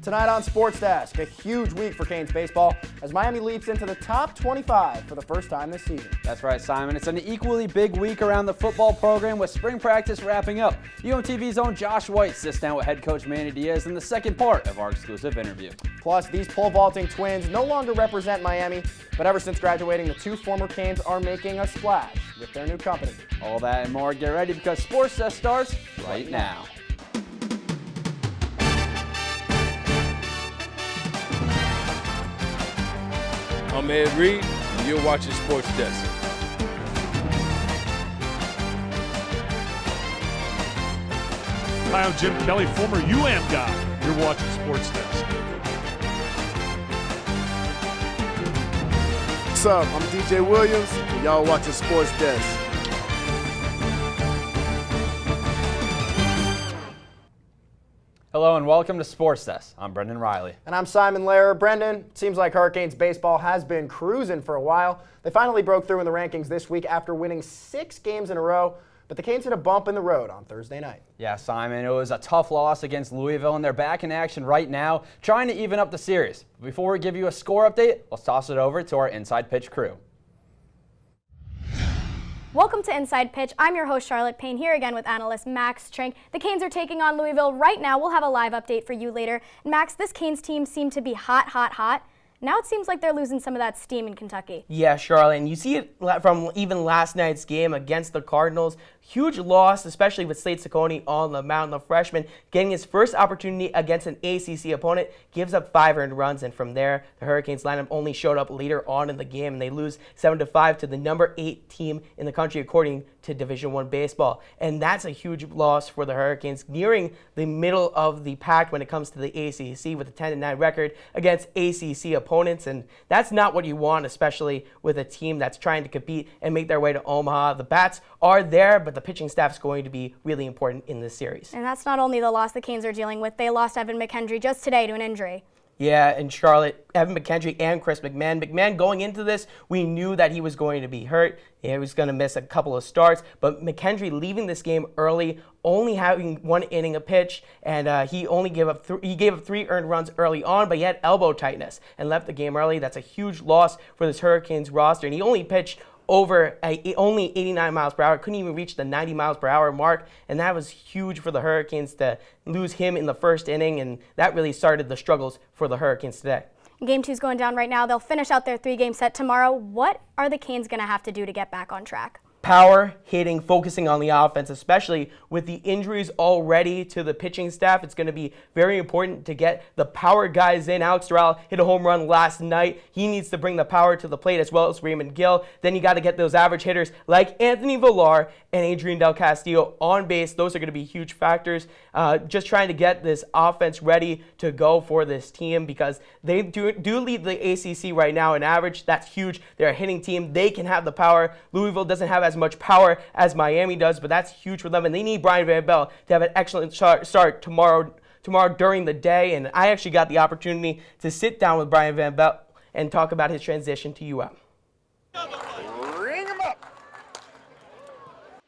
Tonight on SportsDesk, a huge week for Canes baseball as Miami leaps into the top 25 for the first time this season. That's right, Simon. It's an equally big week around the football program with spring practice wrapping up. UMTV's own Josh White sits down with head coach Manny Diaz in the second part of our exclusive interview. Plus, these pole vaulting twins no longer represent Miami, but ever since graduating, the two former Canes are making a splash with their new company. All that and more. Get ready because SportsDesk starts right now. I'm Ed Reed, and you're watching SportsDesk. Hi, I'm Jim Kelly, former UM guy. You're watching SportsDesk. What's up? I'm DJ Williams, and y'all watching SportsDesk. Hello and welcome to SportsDesk. I'm Brendan Riley. And I'm Simon Lehrer. Brendan, it seems like Hurricanes baseball has been cruising for a while. They finally broke through in the rankings this week after winning 6 games in a row, but the Canes hit a bump in the road on Thursday night. Yeah, Simon, it was a tough loss against Louisville, and they're back in action right now, trying to even up the series. Before we give you a score update, let's toss it over to our Inside Pitch crew. Welcome to Inside Pitch. I'm your host, Charlotte Payne, here again with analyst Max Trink. The Canes are taking on Louisville right now. We'll have a live update for you later. Max, this Canes team seemed to be hot, hot, hot. Now it seems like they're losing some of that steam in Kentucky. Yeah, Charlotte, and you see it from even last night's game against the Cardinals. Huge loss, especially with Slade Ciccone on the mound. The freshman getting his first opportunity against an ACC opponent, gives up 5 earned runs, and from there, the Hurricanes lineup only showed up later on in the game, and they lose 7-5 to the number 8 team in the country, according to Division I baseball. And that's a huge loss for the Hurricanes, nearing the middle of the pack when it comes to the ACC with a 10-9 record against ACC opponents, and that's not what you want, especially with a team that's trying to compete and make their way to Omaha. The bats are there, but the pitching staff is going to be really important in this series. And that's not only the loss the Canes are dealing with. They lost Evan McHenry just today to an injury. Yeah, and Charlotte, Evan McHenry and Chris McMahon. McMahon, going into this, we knew that he was going to be hurt. He was going to miss a couple of starts, but McHenry leaving this game early, only having 1 inning a pitch, and he only gave up 3 earned runs early on, but he had elbow tightness and left the game early. That's a huge loss for this Hurricanes roster, and he only pitched only 89 miles per hour, couldn't even reach the 90 miles per hour mark, and that was huge for the Hurricanes to lose him in the first inning, and that really started the struggles for the Hurricanes today. Game 2 is going down right now. They'll finish out their 3-game set tomorrow. What are the Canes going to have to do to get back on track? Power, hitting, focusing on the offense, especially with the injuries already to the pitching staff. It's going to be very important to get the power guys in. Alex Doral hit a home run last night. He needs to bring the power to the plate as well as Raymond Gill. Then you got to get those average hitters like Anthony Villar and Adrian Del Castillo on base. Those are going to be huge factors. Just trying to get this offense ready to go for this team because they do lead the ACC right now in average. That's huge. They're a hitting team. They can have the power. Louisville doesn't have as much power as Miami does, but that's huge for them. And they need Brian Van Bell to have an excellent start tomorrow during the day. And I actually got the opportunity to sit down with Brian Van Bell and talk about his transition to UM.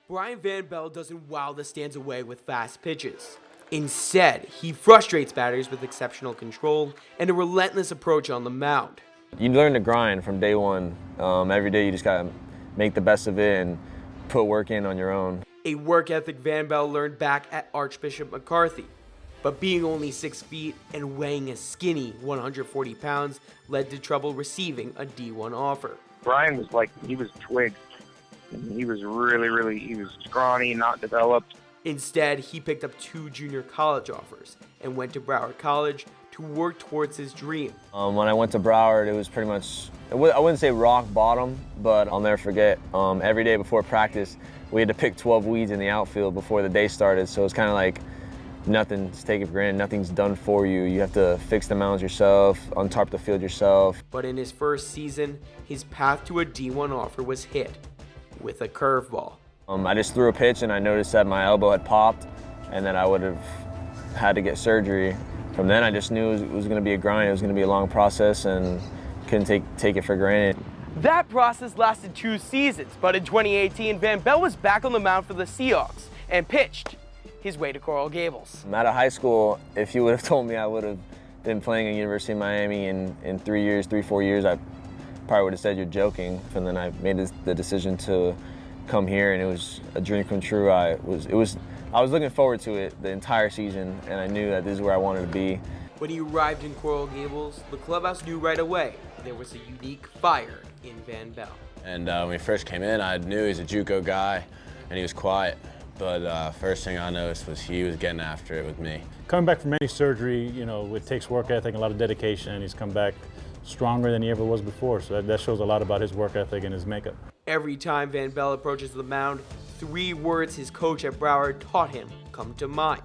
Brian Van Bell doesn't wow the stands away with fast pitches. Instead, he frustrates batters with exceptional control and a relentless approach on the mound. You learn to grind from day one. Every day you just got to make the best of it and put work in on your own. A work ethic Van Bell learned back at Archbishop McCarthy. But being only 6 feet and weighing a skinny 140 pounds led to trouble receiving a D1 offer. Brian was like, he was twigged. And he was he was scrawny, not developed. Instead, he picked up 2 junior college offers and went to Broward College to work towards his dream. When I went to Broward, it was pretty much, I wouldn't say rock bottom, but I'll never forget, every day before practice, we had to pick 12 weeds in the outfield before the day started, so it's kind of like nothing's taken for granted, nothing's done for you. You have to fix the mounds yourself, untarp the field yourself. But in his first season, his path to a D1 offer was hit with a curveball. I just threw a pitch and I noticed that my elbow had popped and that I would have had to get surgery. From then I just knew it was going to be a grind, it was going to be a long process and couldn't take it for granted. That process lasted 2 seasons, but in 2018, Van Bell was back on the mound for the Seahawks and pitched his way to Coral Gables. Out of high school, if you would have told me I would have been playing at University of Miami in 3 years, 4 years, I probably would have said you're joking. And then I made the decision to come here, and it was a dream come true. I was looking forward to it the entire season, and I knew that this is where I wanted to be. When he arrived in Coral Gables, the clubhouse knew right away there was a unique fire in Van Bell. And when he first came in, I knew he was a JUCO guy, and he was quiet. But first thing I noticed was he was getting after it with me. Coming back from any surgery, it takes work ethic, a lot of dedication, and he's come back stronger than he ever was before. So that shows a lot about his work ethic and his makeup. Every time Van Bell approaches the mound, 3 words his coach at Broward taught him come to mind.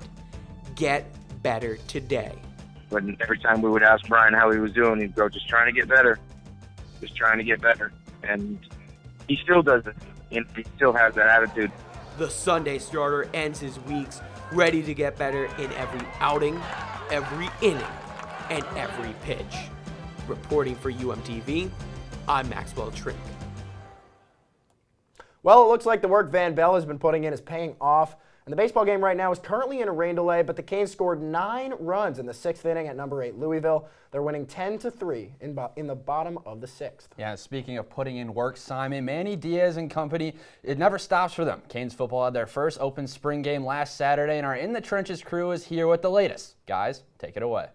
Get better today. But every time we would ask Brian how he was doing, he'd go, just trying to get better. Just trying to get better. And he still does it. And he still has that attitude. The Sunday starter ends his weeks ready to get better in every outing, every inning, and every pitch. Reporting for UMTV, I'm Maxwell Trink. Well, it looks like the work Van Bell has been putting in is paying off. And the baseball game right now is currently in a rain delay, but the Canes scored 9 runs in the 6th inning at number 8 Louisville. They're winning 10-3 in the bottom of the 6th. Yeah, speaking of putting in work, Simon, Manny Diaz and company, it never stops for them. Canes football had their first open spring game last Saturday, and our In the Trenches crew is here with the latest. Guys, take it away.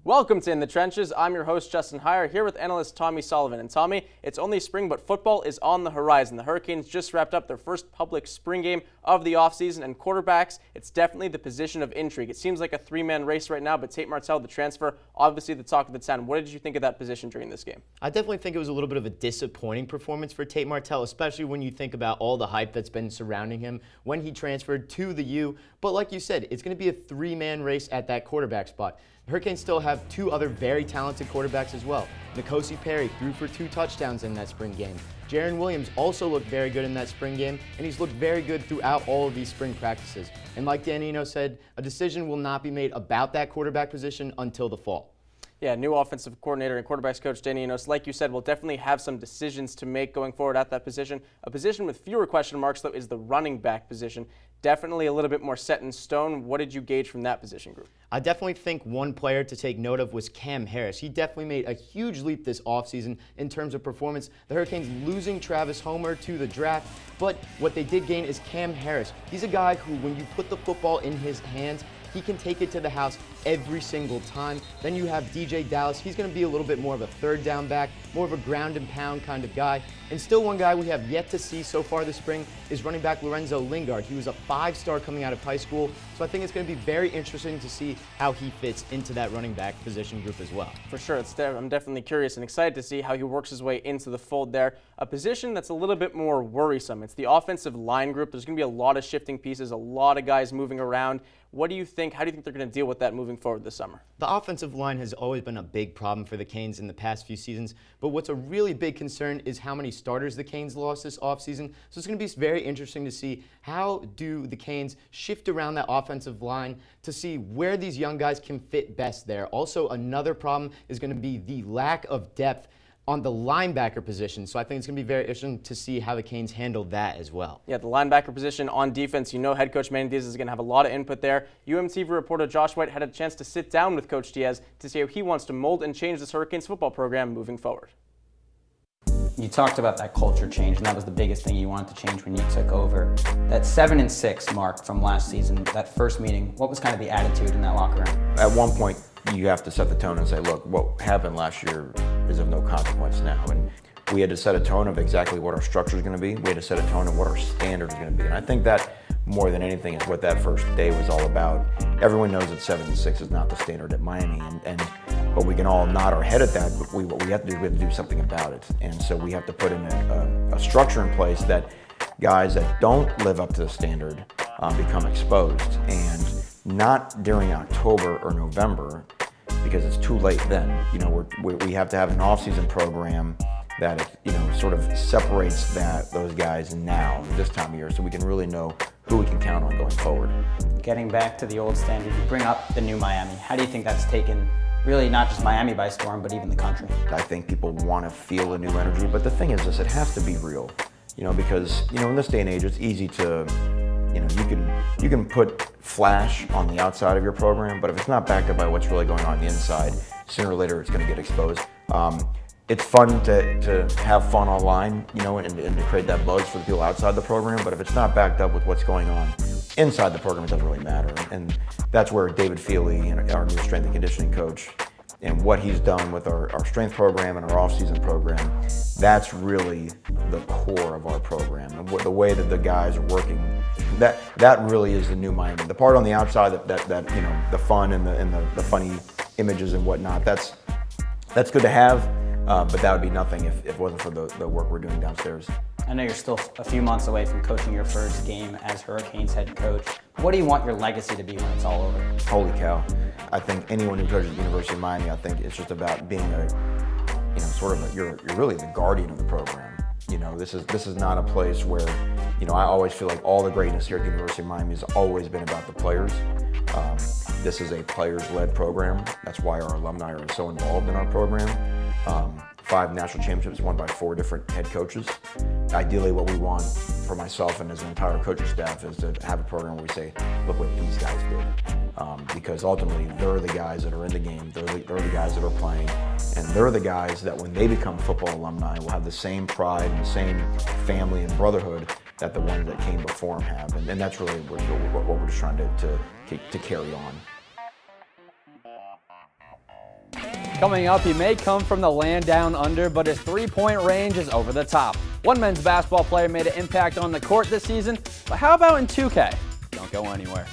Welcome to In the Trenches. I'm your host, Justin Heyer, here with analyst Tommy Sullivan. And Tommy, it's only spring, but football is on the horizon. The Hurricanes just wrapped up their first public spring game of the offseason, and quarterbacks, it's definitely the position of intrigue. It seems like a 3-man race right now, but Tate Martell, the transfer, obviously the talk of the town. What did you think of that position during this game? I definitely think it was a little bit of a disappointing performance for Tate Martell, especially when you think about all the hype that's been surrounding him when he transferred to the U. But like you said, it's going to be a 3-man race at that quarterback spot. The Hurricanes still have 2 other very talented quarterbacks as well. N'Kosi Perry threw for 2 touchdowns in that spring game. Jaron Williams also looked very good in that spring game, and he's looked very good throughout all of these spring practices. And like Dan Eno said, a decision will not be made about that quarterback position until the fall. Yeah, new offensive coordinator and quarterbacks coach Danny Enos, like you said, will definitely have some decisions to make going forward at that position. A position with fewer question marks, though, is the running back position. Definitely a little bit more set in stone. What did you gauge from that position group? I definitely think one player to take note of was Cam Harris. He definitely made a huge leap this offseason in terms of performance. The Hurricanes losing Travis Homer to the draft, but what they did gain is Cam Harris. He's a guy who, when you put the football in his hands, he can take it to the house every single time. Then you have DJ Dallas. He's going to be a little bit more of a 3rd down back, more of a ground and pound kind of guy. And still one guy we have yet to see so far this spring is running back Lorenzo Lingard. He was a 5-star coming out of high school, so I think it's going to be very interesting to see how he fits into that running back position group as well. For sure, I'm definitely curious and excited to see how he works his way into the fold there. A position that's a little bit more worrisome. It's the offensive line group. There's going to be a lot of shifting pieces, a lot of guys moving around. What do you think? How do you think they're going to deal with that moving forward this summer? The offensive line has always been a big problem for the Canes in the past few seasons, but what's a really big concern is how many starters the Canes lost this offseason. So it's going to be very interesting to see how do the Canes shift around that offensive line to see where these young guys can fit best there. Also, another problem is going to be the lack of depth on the linebacker position. So I think it's going to be very interesting to see how the Canes handle that as well. Yeah, the linebacker position on defense, head coach Manny Diaz is going to have a lot of input there. UMTV reporter Josh White had a chance to sit down with Coach Diaz to see how he wants to mold and change this Hurricanes football program moving forward. You talked about that culture change, and that was the biggest thing you wanted to change when you took over. That 7-6 mark from last season, that first meeting, what was kind of the attitude in that locker room? At one point, you have to set the tone and say, look, what happened last year is of no consequence now. And we had to set a tone of exactly what our structure is going to be. We had to set a tone of what our standard is going to be. And I think that more than anything is what that first day was all about. Everyone knows that 7-6 is not the standard at Miami, but we can all nod our head at that, but what we have to do, we have to do something about it. And so we have to put in a structure in place that guys that don't live up to the standard become exposed. And not during October or November, because it's too late then. We have to have an off-season program that sort of separates those guys now, this time of year, so we can really know who we can count on going forward. Getting back to the old standard, you bring up the new Miami. How do you think that's taken really not just Miami by storm, but even the country? I think people want to feel a new energy, but the thing is this, it has to be real. Because in this day and age, it's easy to you can put flash on the outside of your program, but if it's not backed up by what's really going on the inside, sooner or later it's going to get exposed. It's fun to have fun online, and to create that buzz for the people outside the program, but if it's not backed up with what's going on inside the program, it doesn't really matter. And that's where David Feely, our new strength and conditioning coach, and what he's done with our strength program and our off-season program, that's really the core of our program. And the way that the guys are working, that really is the new Miami. The part on the outside that the fun and the funny images and whatnot, that's good to have, but that would be nothing if it wasn't for the work we're doing downstairs. I know you're still a few months away from coaching your first game as Hurricanes head coach. What do you want your legacy to be when it's all over? Holy cow. I think anyone who coaches at the University of Miami, I think it's just about being you're really the guardian of the program. This is not a place where, I always feel like all the greatness here at the University of Miami has always been about the players. This is a players-led program. That's why our alumni are so involved in our program. 5 national championships won by 4 different head coaches. Ideally, what we want for myself and as an entire coaching staff is to have a program where we say, look what these guys did. Because ultimately, they're the guys that are in the game, they're the guys that are playing, and they're the guys that when they become football alumni will have the same pride and the same family and brotherhood that the ones that came before them have. And that's really what we're just trying to carry on. Coming up, he may come from the land down under, but his three-point range is over the top. One men's basketball player made an impact on the court this season, but how about in 2K? Don't go anywhere.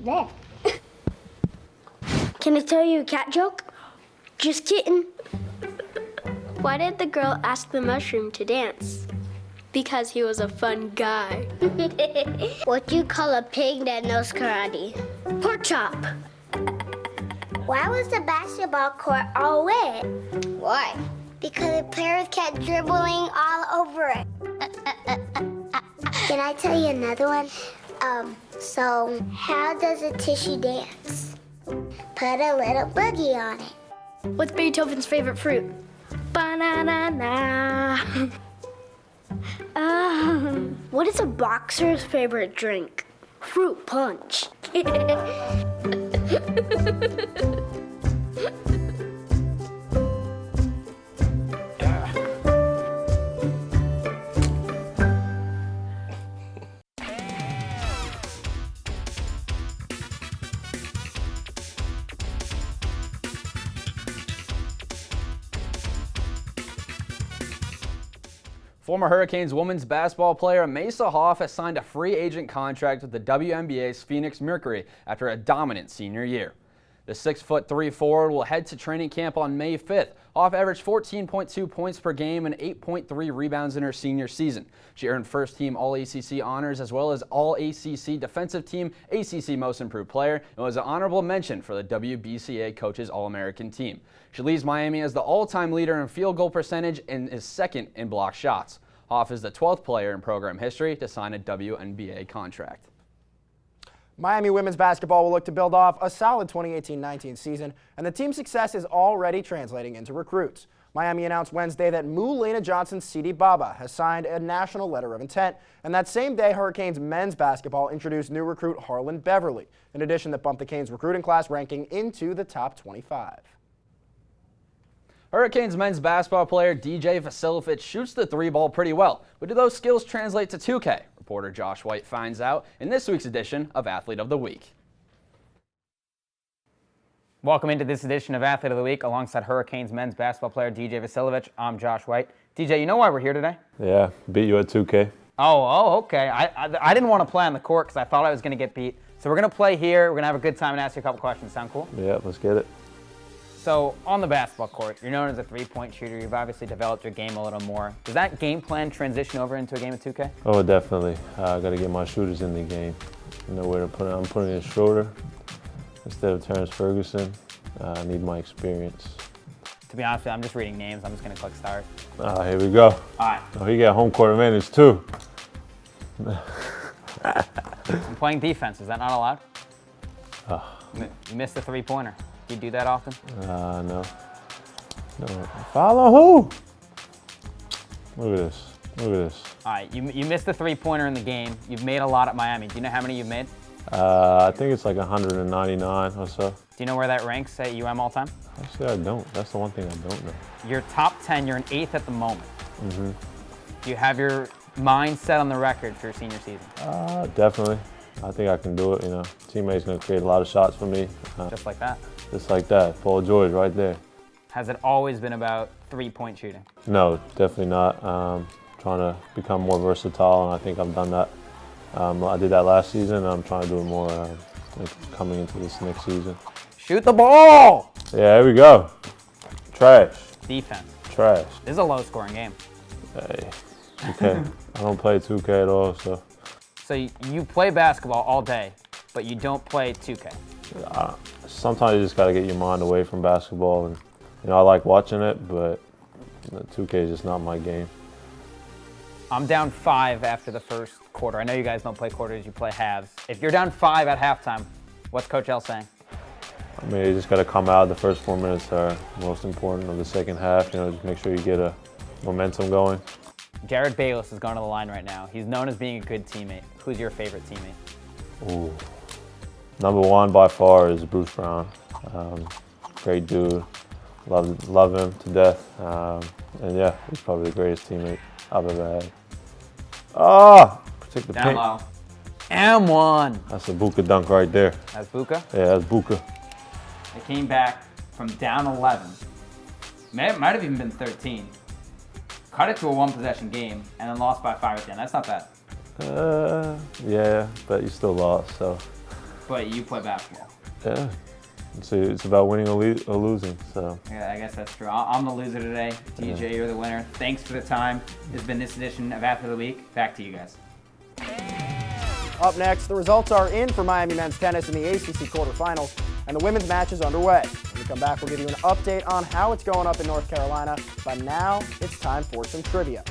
There. Can I tell you a cat joke? Just kidding. Why did the girl ask the mushroom to dance? Because he was a fun guy. What do you call a pig that knows karate? Pork chop. Why was the basketball court all wet? Why? Because the players kept dribbling all over it. Can I tell you another one? So how does a tissue dance? Put a little boogie on it. What's Beethoven's favorite fruit? Banana. What is a boxer's favorite drink? Fruit punch. Former Hurricanes women's basketball player Mesa Hoff has signed a free agent contract with the WNBA's Phoenix Mercury after a dominant senior year. The 6'3" forward will head to training camp on May 5th. Hoff averaged 14.2 points per game and 8.3 rebounds in her senior season. She earned first-team All-ACC honors as well as All-ACC Defensive Team, ACC Most Improved Player, and was an honorable mention for the WBCA Coaches All-American Team. She leads Miami as the all-time leader in field goal percentage and is second in block shots. Hoff is the 12th player in program history to sign a WNBA contract. Miami women's basketball will look to build off a solid 2018-19 season, and the team's success is already translating into recruits. Miami announced Wednesday that Lena Johnson's CD Baba has signed a national letter of intent, and that same day Hurricanes men's basketball introduced new recruit Harlan Beverly, in addition that bumped the Canes recruiting class ranking into the top 25. Hurricanes men's basketball player DJ Vasiljevic shoots the 3-ball pretty well, but do those skills translate to 2K? Reporter Josh White finds out in this week's edition of Athlete of the Week. Welcome into this edition of Athlete of the Week alongside Hurricanes men's basketball player DJ Vasiljevic. I'm Josh White. DJ, you know why we're here today? Yeah, beat you at 2K. Oh, okay. I didn't want to play on the court because I thought I was going to get beat. So we're going to play here. We're going to have a good time and ask you a couple questions. Sound cool? Yeah, let's get it. So on the basketball court, you're known as a three-point shooter. You've obviously developed your game a little more. Does that game plan transition over into a game of 2K? Oh, definitely. I got to get my shooters in the game. You know where to put it. I'm putting in Schroeder instead of Terrence Ferguson. I need my experience. To be honest with you, I'm just reading names. I'm just going to click start. Here we go. All right. Oh, he got home court advantage too. I'm playing defense. Is that not allowed? You missed the three-pointer. Do you do that often? No. Follow who? Look at this. Look at this. All right, you missed the three-pointer in the game. You've made a lot at Miami. Do you know how many you've made? I think it's like 199 or so. Do you know where that ranks at UM all time? Actually, I don't. That's the one thing I don't know. You're top 10. You're an 8th at the moment. Mm-hmm. Do you have your mind set on the record for your senior season? Definitely. I think I can do it. You know, teammates gonna create a lot of shots for me. Just like that? Just like that. Paul George right there. Has it always been about three-point shooting? No, definitely not. Trying to become more versatile, and I think I've done that. I did that last season, and I'm trying to do it more coming into this next season. Shoot the ball! Yeah, here we go. Trash. Defense. Trash. This is a low-scoring game. Hey, 2K. I don't play 2K at all, so. So you play basketball all day, but you don't play 2K? Sometimes you just got to get your mind away from basketball, and you know I like watching it, but 2K is just not my game. I'm down 5 after the first quarter. I know you guys don't play quarters, you play halves. If you're down 5 at halftime, what's Coach L saying? I mean, you just got to come out. The first 4 minutes are most important of the second half. You know, just make sure you get a momentum going. Jared Bayless is going to the line right now. He's known as being a good teammate. Who's your favorite teammate? Ooh. Number one by far is Bruce Brown. Great dude. Love him to death. And yeah, he's probably the greatest teammate I've ever had. Protect the Down paint. low. And one. That's a Buka dunk right there. That's Buka? Yeah, that's Buka. They came back from down 11. It might have even been 13. Cut it to a one-possession game and then lost by 5 at the end. That's not bad. Yeah, but you still lost, so. But you play basketball. Yeah. It's about winning or losing, so. Yeah, I guess that's true. I'm the loser today. TJ, you're the winner. Thanks for the time. This has been this edition of After the Week. Back to you guys. Up next, the results are in for Miami men's tennis in the ACC quarterfinals, and the women's match is underway. When we come back, we'll give you an update on how it's going up in North Carolina, but now it's time for some trivia.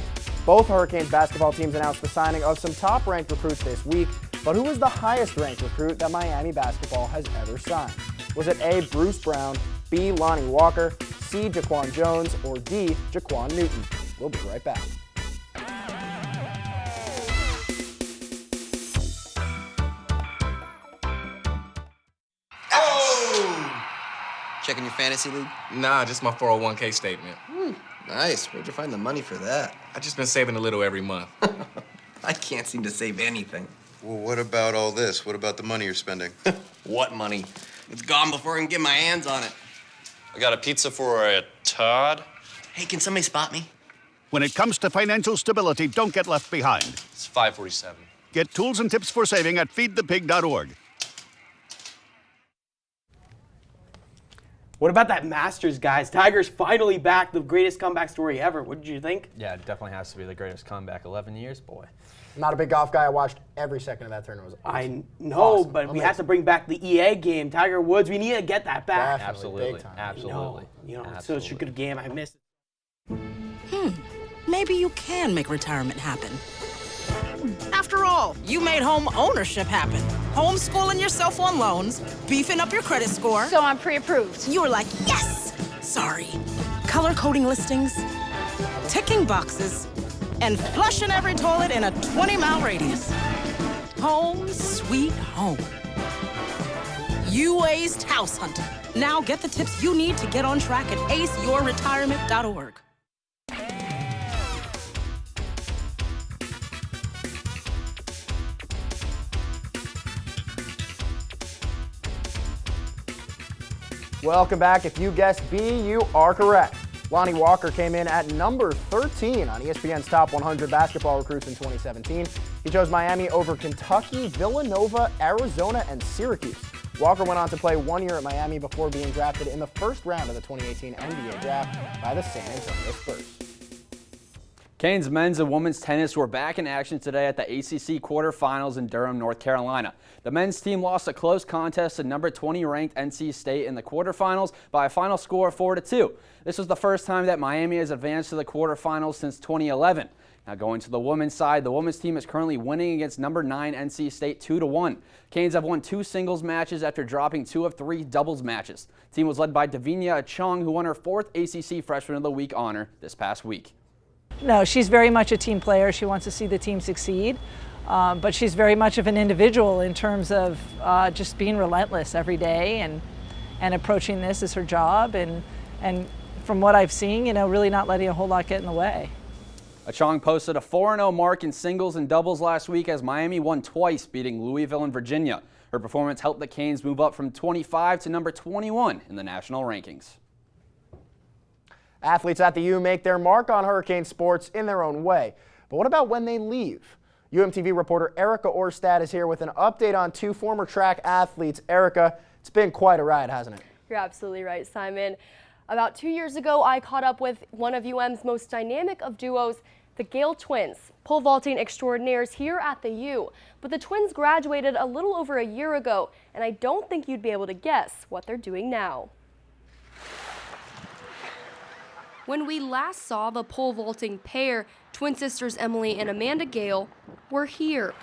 Both Hurricanes basketball teams announced the signing of some top-ranked recruits this week, but who was the highest-ranked recruit that Miami basketball has ever signed? Was it A, Bruce Brown, B, Lonnie Walker, C, Jaquan Jones, or D, Jaquan Newton? We'll be right back. Checking your fantasy league? Nah, just my 401k statement. Nice. Where'd you find the money for that? I just been saving a little every month. I can't seem to save anything. Well, what about all this? What about the money you're spending? What money? It's gone before I can get my hands on it. I got a pizza for a Todd. Hey, can somebody spot me? When it comes to financial stability, don't get left behind. It's 547. Get tools and tips for saving at feedthepig.org. What about that Masters, guys? Tiger's finally back, the greatest comeback story ever. What did you think? Yeah, it definitely has to be the greatest comeback. 11 years, boy. I'm not a big golf guy. I watched every second of that tournament. It was awesome. I know, but we have to bring back the EA game. Tiger Woods, we need to get that back. Absolutely, absolutely. It's such a good game. I missed it. Maybe you can make retirement happen. After all, you made home ownership happen. Homeschooling yourself on loans, beefing up your credit score. So I'm pre-approved. You were like, yes! Sorry. Color coding listings, ticking boxes, and flushing every toilet in a 20-mile radius. Home sweet home. You aced house hunting. Now get the tips you need to get on track at aceyourretirement.org. Welcome back. If you guessed B, you are correct. Lonnie Walker came in at number 13 on ESPN's Top 100 Basketball Recruits in 2017. He chose Miami over Kentucky, Villanova, Arizona, and Syracuse. Walker went on to play 1 year at Miami before being drafted in the first round of the 2018 NBA draft by the San Antonio Spurs. Canes men's and women's tennis were back in action today at the ACC quarterfinals in Durham, North Carolina. The men's team lost a close contest to number 20 ranked NC State in the quarterfinals by a final score of 4-2. This was the first time that Miami has advanced to the quarterfinals since 2011. Now going to the women's side, the women's team is currently winning against number 9 NC State 2-1. Canes have won 2 singles matches after dropping 2 of 3 doubles matches. The team was led by Davinia Achong, who won her 4th ACC Freshman of the Week honor this past week. No, she's very much a team player. She wants to see the team succeed, but she's very much of an individual in terms of just being relentless every day and approaching this as her job. And from what I've seen, really not letting a whole lot get in the way. Achong posted a 4-0 mark in singles and doubles last week as Miami won twice, beating Louisville and Virginia. Her performance helped the Canes move up from 25 to number 21 in the national rankings. Athletes at the U make their mark on Hurricane sports in their own way. But what about when they leave? UMTV reporter Erica Orstad is here with an update on 2 former track athletes. Erica, it's been quite a ride, hasn't it? You're absolutely right, Simon. About 2 years ago, I caught up with one of UM's most dynamic of duos, the Gale twins, pole vaulting extraordinaires here at the U. But the twins graduated a little over a year ago, and I don't think you'd be able to guess what they're doing now. When we last saw the pole vaulting pair, twin sisters Emily and Amanda Gale were here.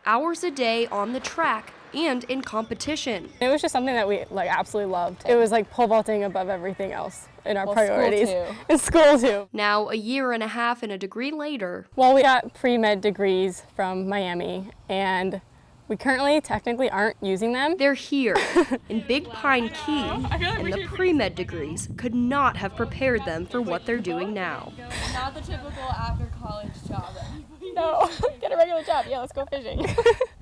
Hours a day on the track and in competition. It was just something that we absolutely loved. It was like pole vaulting above everything else in our priorities. School too. In school too. Now, a year and a half and a degree later. Well, we got pre-med degrees from Miami, and we currently technically aren't using them. They're here in Big Pine Key, and the pre-med degrees could not have prepared them for what they're doing now. Not the typical after college job. No, get a regular job. Yeah, let's go fishing.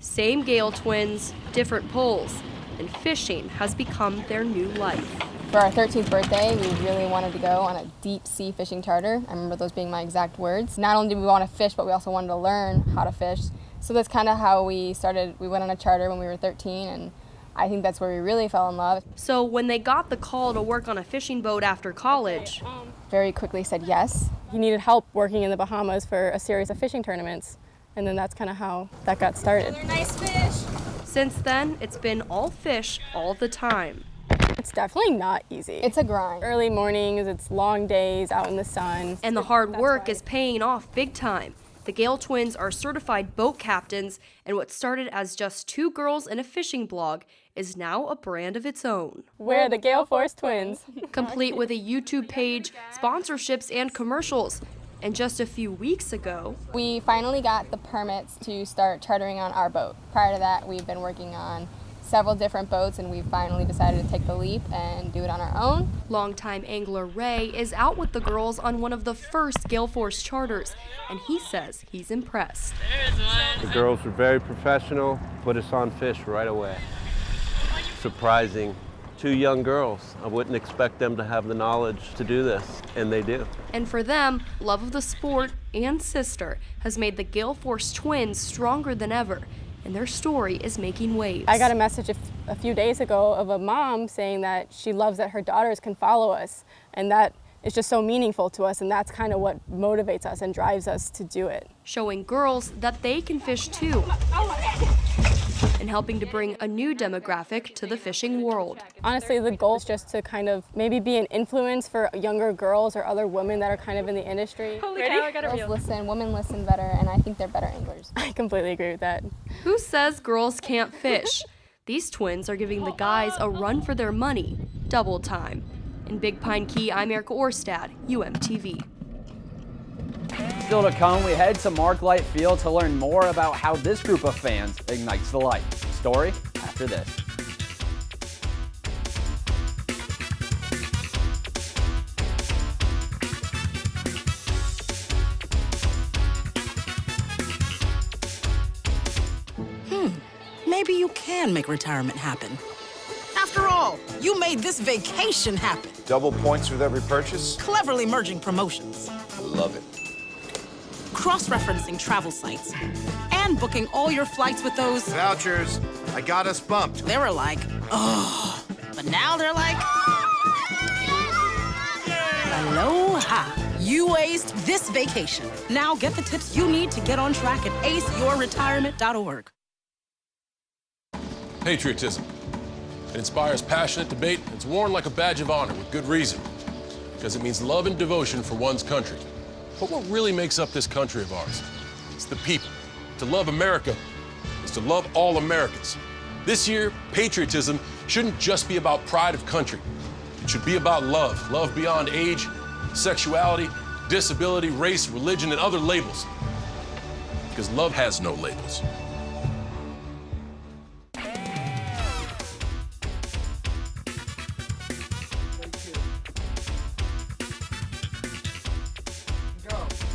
Same Gale twins, different poles, and fishing has become their new life. For our 13th birthday, we really wanted to go on a deep sea fishing charter. I remember those being my exact words. Not only did we want to fish, but we also wanted to learn how to fish. So that's kind of how we started. We went on a charter when we were 13, and I think that's where we really fell in love. So when they got the call to work on a fishing boat after college, very quickly said yes. He needed help working in the Bahamas for a series of fishing tournaments, and then that's kind of how that got started. nice fish. Since then, it's been all fish all the time. It's definitely not easy. It's a grind. Early mornings, it's long days out in the sun. And the hard work is paying off big time. The Gale twins are certified boat captains, and what started as just 2 girls and a fishing blog is now a brand of its own. We're the Gale Force Twins. Complete with a YouTube page, sponsorships, and commercials. And just a few weeks ago, we finally got the permits to start chartering on our boat. Prior to that, we've been working on several different boats, and we finally decided to take the leap and do it on our own. Longtime angler Ray is out with the girls on one of the first Gale Force charters, and he says he's impressed. The girls were very professional, put us on fish right away. Surprising. 2 young girls. I wouldn't expect them to have the knowledge to do this, and they do. And for them, love of the sport and sister has made the Gale Force twins stronger than ever, and their story is making waves. I got a message a few days ago of a mom saying that she loves that her daughters can follow us, and that is just so meaningful to us, and that's kind of what motivates us and drives us to do it. Showing girls that they can fish too, and helping to bring a new demographic to the fishing world. Honestly, the goal is just to kind of maybe be an influence for younger girls or other women that are kind of in the industry. Holy cow, I got girls listen, women listen better, and I think they're better anglers. I completely agree with that. Who says girls can't fish? These twins are giving the guys a run for their money, double time. In Big Pine Key, I'm Erica Orstad, UMTV. Still to come, we head to Mark Light Field to learn more about how this group of fans ignites the light. Story after this. Maybe you can make retirement happen. After all, you made this vacation happen. Double points with every purchase? Cleverly merging promotions. I love it. Cross-referencing travel sites. And booking all your flights with those... vouchers. I got us bumped. They were like, oh. But now they're like... Aloha. You aced this vacation. Now get the tips you need to get on track at aceyourretirement.org. Patriotism. It inspires passionate debate. It's worn like a badge of honor with good reason. Because it means love and devotion for one's country. But what really makes up this country of ours? It's the people. To love America is to love all Americans. This year, patriotism shouldn't just be about pride of country. It should be about love. Love beyond age, sexuality, disability, race, religion, and other labels. Because love has no labels.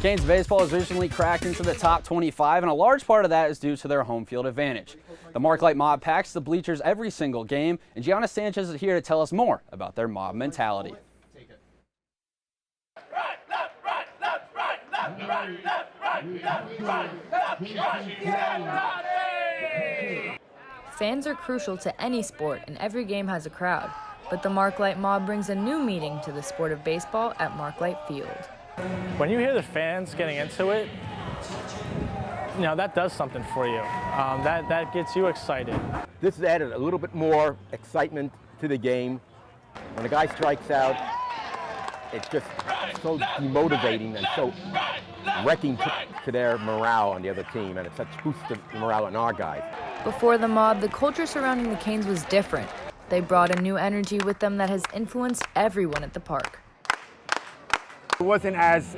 Canes baseball has recently cracked into the top 25, and a large part of that is due to their home field advantage. The Marklight Mob packs the bleachers every single game, and Gianna Sanchez is here to tell us more about their mob mentality. Fans are crucial to any sport, and every game has a crowd. But the Marklight Mob brings a new meaning to the sport of baseball at Marklight Field. When you hear the fans getting into it, you know, that does something for you. That gets you excited. This has added a little bit more excitement to the game. When a guy strikes out, it's just so demotivating and so wrecking to their morale on the other team, and it's such boost of morale in our guys. Before the mob, the culture surrounding the Canes was different. They brought a new energy with them that has influenced everyone at the park. It wasn't as,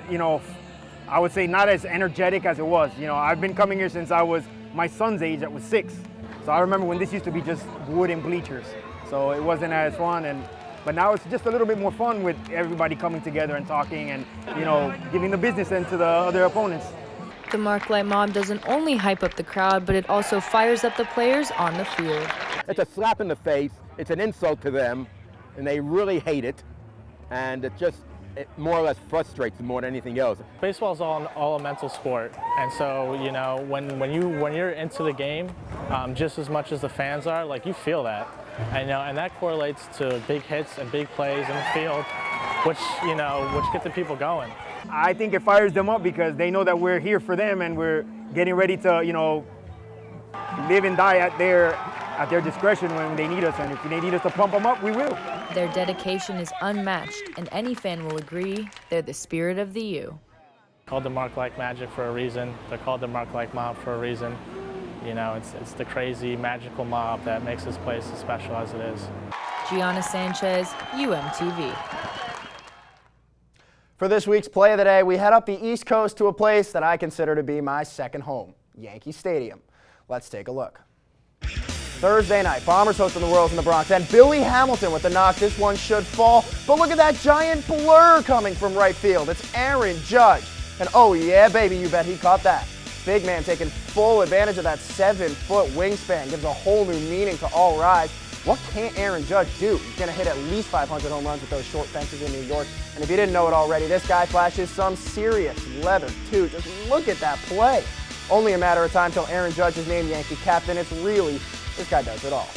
I would say not as energetic as it was. I've been coming here since I was my son's age, that was 6. So I remember when this used to be just wooden bleachers. So it wasn't as fun, but now it's just a little bit more fun with everybody coming together and talking and, giving the business end to the other opponents. The Marklight Mob doesn't only hype up the crowd, but it also fires up the players on the field. It's a slap in the face, it's an insult to them, and they really hate it, and it more or less frustrates them more than anything else. Baseball is all a mental sport, and so when you're into the game, just as much as the fans are, like, you feel that, and that correlates to big hits and big plays in the field, which get the people going. I think it fires them up because they know that we're here for them and we're getting ready to live and die at their discretion when they need us, and if they need us to pump them up, we will. Their dedication is unmatched, and any fan will agree they're the spirit of the U. Called the Marklight Magic for a reason. They're called the Marklight Mob for a reason. It's the crazy, magical mob that makes this place as special as it is. Gianna Sanchez, UMTV. For this week's Play of the Day, we head up the East Coast to a place that I consider to be my second home, Yankee Stadium. Let's take a look. Thursday night, Bombers hosting the Royals in the Bronx, and Billy Hamilton with the knock. This one should fall, but look at that giant blur coming from right field. It's Aaron Judge, and oh yeah, baby, you bet he caught that. Big man taking full advantage of that 7-foot wingspan, gives a whole new meaning to all rise. What can't Aaron Judge do? He's going to hit at least 500 home runs with those short fences in New York. And if you didn't know it already, this guy flashes some serious leather, too. Just look at that play. Only a matter of time till Aaron Judge is named Yankee captain. It's really, this guy does it all.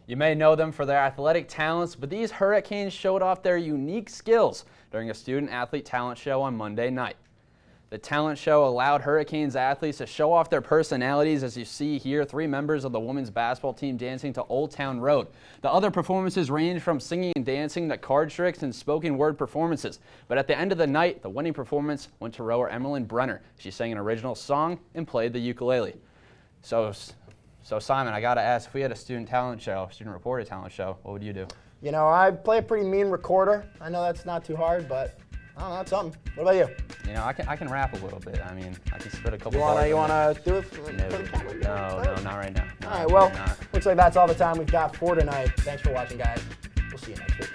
You may know them for their athletic talents, but these Hurricanes showed off their unique skills during a student-athlete talent show on Monday night. The talent show allowed Hurricanes athletes to show off their personalities, as you see here, 3 members of the women's basketball team dancing to Old Town Road. The other performances range from singing and dancing to card tricks and spoken word performances. But at the end of the night, the winning performance went to rower Emmeline Brenner. She sang an original song and played the ukulele. So Simon, I gotta ask, if we had a student reporter talent show, what would you do? I play a pretty mean recorder. I know that's not too hard, but I don't know, it's something. What about you? I can rap a little bit. I mean, I can spit a couple. You wanna do it? No, not right now. All right, well, looks like that's all the time we've got for tonight. Thanks for watching, guys. We'll see you next week.